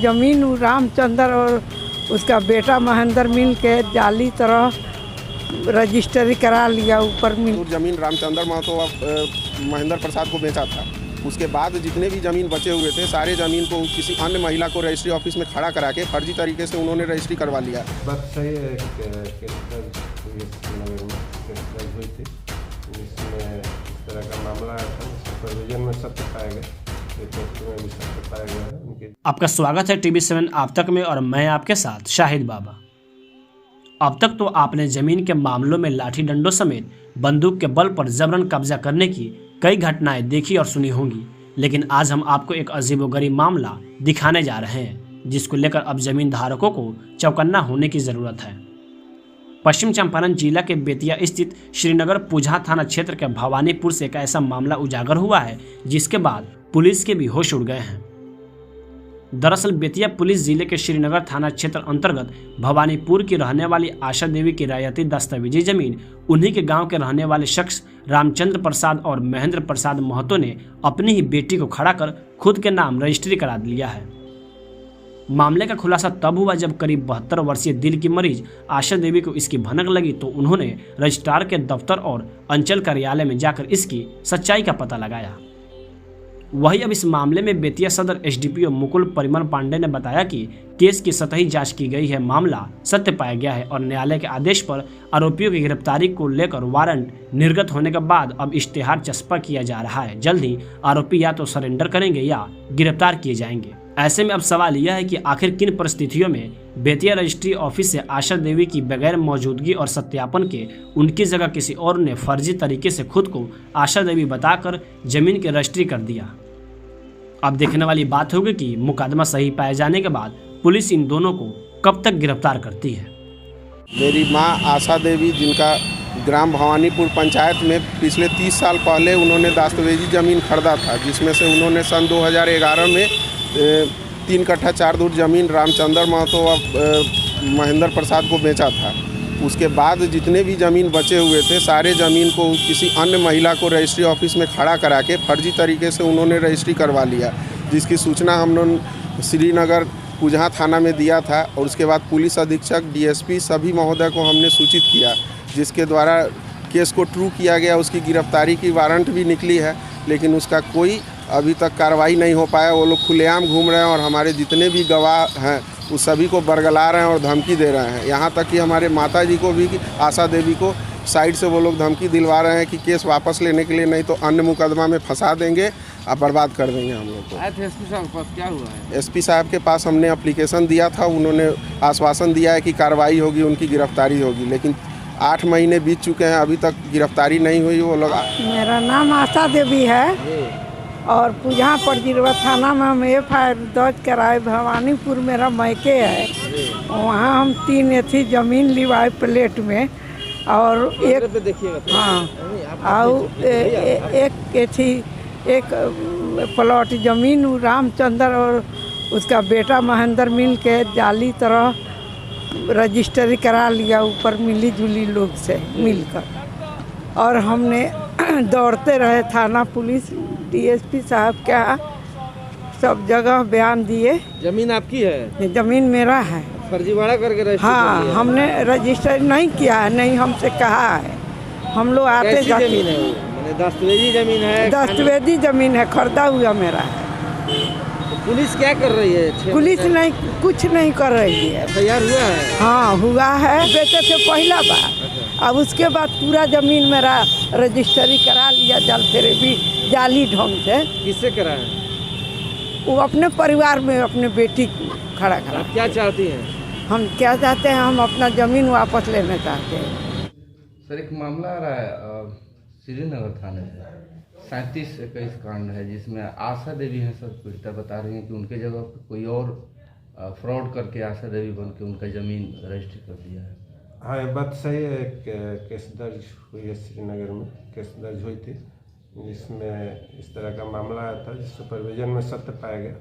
जमीन रामचंद्र और उसका बेटा महेंद्र मिल के जाली तरह रजिस्ट्री करा लिया। ऊपर मिल जमीन रामचंद्र महतो महेंद्र प्रसाद को बेचा था। उसके बाद जितने भी ज़मीन बचे हुए थे सारे ज़मीन को किसी अन्य महिला को रजिस्ट्री ऑफिस में खड़ा करा के फर्जी तरीके से उन्होंने रजिस्ट्री करवा लिया। बात सही है। हुई थी जिसमें इस तरह का मामला आया था, सुपरविजन में सत्य पाया गया, रिपोर्ट में भी सत्य पाया गया। आपका स्वागत है TV7 आप तक में और मैं आपके साथ शाहिद बाबा। अब तक तो आपने जमीन के मामलों में लाठी डंडों समेत बंदूक के बल पर जबरन कब्जा करने की कई घटनाएं देखी और सुनी होंगी, लेकिन आज हम आपको एक अजीबोगरीब मामला दिखाने जा रहे हैं जिसको लेकर अब जमीन धारकों को चौकन्ना होने की जरूरत है। पश्चिम चंपारण जिला के बेतिया स्थित श्रीनगर पुजहा थाना क्षेत्र के भवानीपुर से एक ऐसा मामला उजागर हुआ है जिसके बाद पुलिस के भी होश उड़ गए हैं। दरअसल बेतिया पुलिस जिले के श्रीनगर थाना क्षेत्र अंतर्गत भवानीपुर की रहने वाली आशा देवी की रैयती दस्तावेजी जमीन उन्हीं के गांव के रहने वाले शख्स रामचंद्र प्रसाद और महेंद्र प्रसाद महतो ने अपनी ही बेटी को खड़ा कर खुद के नाम रजिस्ट्री करा लिया है। मामले का खुलासा तब हुआ जब करीब 72 वर्षीय दिल की मरीज आशा देवी को इसकी भनक लगी तो उन्होंने रजिस्ट्रार के दफ्तर और अंचल कार्यालय में जाकर इसकी सच्चाई का पता लगाया। वही अब इस मामले में बेतिया सदर SDPO मुकुल परिमल पांडे ने बताया कि केस की सतही जांच की गई है, मामला सत्य पाया गया है और न्यायालय के आदेश पर आरोपियों की गिरफ्तारी को लेकर वारंट निर्गत होने के बाद अब इश्तेहार चस्पा किया जा रहा है। जल्द ही आरोपी या तो सरेंडर करेंगे या गिरफ्तार किए जाएंगे। ऐसे में अब सवाल यह है कि आखिर किन परिस्थितियों में बेतिया रजिस्ट्री ऑफिस से आशा देवी की बगैर मौजूदगी और सत्यापन के उनकी जगह किसी और ने फर्जी तरीके से खुद को आशा देवी बताकर जमीन की रजिस्ट्री कर दिया। अब देखने वाली बात होगी कि मुकदमा सही पाए जाने के बाद पुलिस इन दोनों को कब तक गिरफ्तार करती है। मेरी माँ आशा देवी, जिनका ग्राम भवानीपुर पंचायत में पिछले 30 साल पहले उन्होंने दस्तावेजी ज़मीन खरीदा था, जिसमें से उन्होंने सन 2011 में 3 कट्ठा 4 धुर ज़मीन रामचंद्र महतो महेंद्र प्रसाद को बेचा था। उसके बाद जितने भी ज़मीन बचे हुए थे सारे ज़मीन को किसी अन्य महिला को रजिस्ट्री ऑफिस में खड़ा करा के फर्जी तरीके से उन्होंने रजिस्ट्री करवा लिया, जिसकी सूचना हमने श्रीनगर पुजहा थाना में दिया था और उसके बाद पुलिस अधीक्षक DSP सभी महोदय को हमने सूचित किया, जिसके द्वारा केस को ट्रू किया गया। उसकी गिरफ्तारी की वारंट भी निकली है, लेकिन उसका कोई अभी तक कार्रवाई नहीं हो पाया। वो लोग खुलेआम घूम रहे हैं और हमारे जितने भी गवाह हैं उस सभी को बरगला रहे हैं और धमकी दे रहे हैं। यहाँ तक कि हमारे माता जी को भी, आशा देवी को साइड से वो लोग धमकी दिलवा रहे हैं कि केस वापस लेने के लिए, नहीं तो अन्य मुकदमा में फंसा देंगे और बर्बाद कर देंगे हम लोग को। SP साहब के पास क्या हुआ है? SP साहब के पास हमने एप्लीकेशन दिया था, उन्होंने आश्वासन दिया है कि कार्रवाई होगी, उनकी गिरफ्तारी होगी, लेकिन 8 महीने बीत चुके हैं, अभी तक गिरफ्तारी नहीं हुई। वो लोग मेरा नाम आशा देवी है और पुजहा परजिरवा थाना में हम FIR दर्ज कराए। भवानीपुर मेरा मैके है, वहाँ हम 3 एथी ज़मीन लिवाए प्लेट में और एक और एक प्लॉट ज़मीन रामचंद्र और उसका बेटा महेंद्र मिल के जाली तरह रजिस्ट्री करा लिया, ऊपर मिली जुली लोग से मिलकर। और हमने दौड़ते रहे थाना, पुलिस, DSP साहब क्या सब जगह बयान दिए। जमीन आपकी है? जमीन मेरा है। फर्जीवाड़ा करके रजिस्ट्री? हाँ, हमने रजिस्टर नहीं किया है, नहीं हमसे कहा है। हम लोग आते जाते। जमीन है? दस्तावेजी जमीन है? दस्तावेजी जमीन है, खरीदा हुआ मेरा है। तो पुलिस क्या कर रही है? पुलिस नहीं, कुछ नहीं कर रही है। तैयार हुआ है? हाँ हुआ है, बेचे थे पहला बार। अब उसके बाद पूरा ज़मीन मेरा रजिस्ट्री करा लिया जाली ढंग से। किससे कराया? वो अपने परिवार में अपने बेटी को खड़ा करा। आप क्या चाहती हैं? हम क्या चाहते हैं, हम अपना ज़मीन वापस लेना चाहते हैं। सर, एक मामला आ रहा है श्रीनगर थाने से 37-21 कांड है, जिसमें आशा देवी हैं सर पीड़िता बता रही हैं कि उनके जगह पर कोई और फ्रॉड करके आशा देवी बन के उनका ज़मीन रजिस्ट्री कर दिया है। हाँ, ये बात सही है। केस दर्ज हुई है, श्रीनगर में केस दर्ज हुई थी, जिसमें इस तरह का मामला आया था। सुपरविजन में सत्य पाया गया,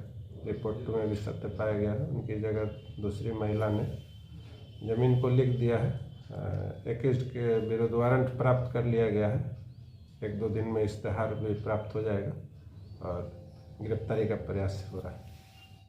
रिपोर्ट में भी सत्य पाया गया है। उनकी जगह दूसरी महिला ने ज़मीन को लिख दिया है। एक्यूज्ड के विरुद्ध वारंट प्राप्त कर लिया गया है। 1-2 दिन में इश्तेहार भी प्राप्त हो जाएगा और गिरफ्तारी का प्रयास हो रहा है।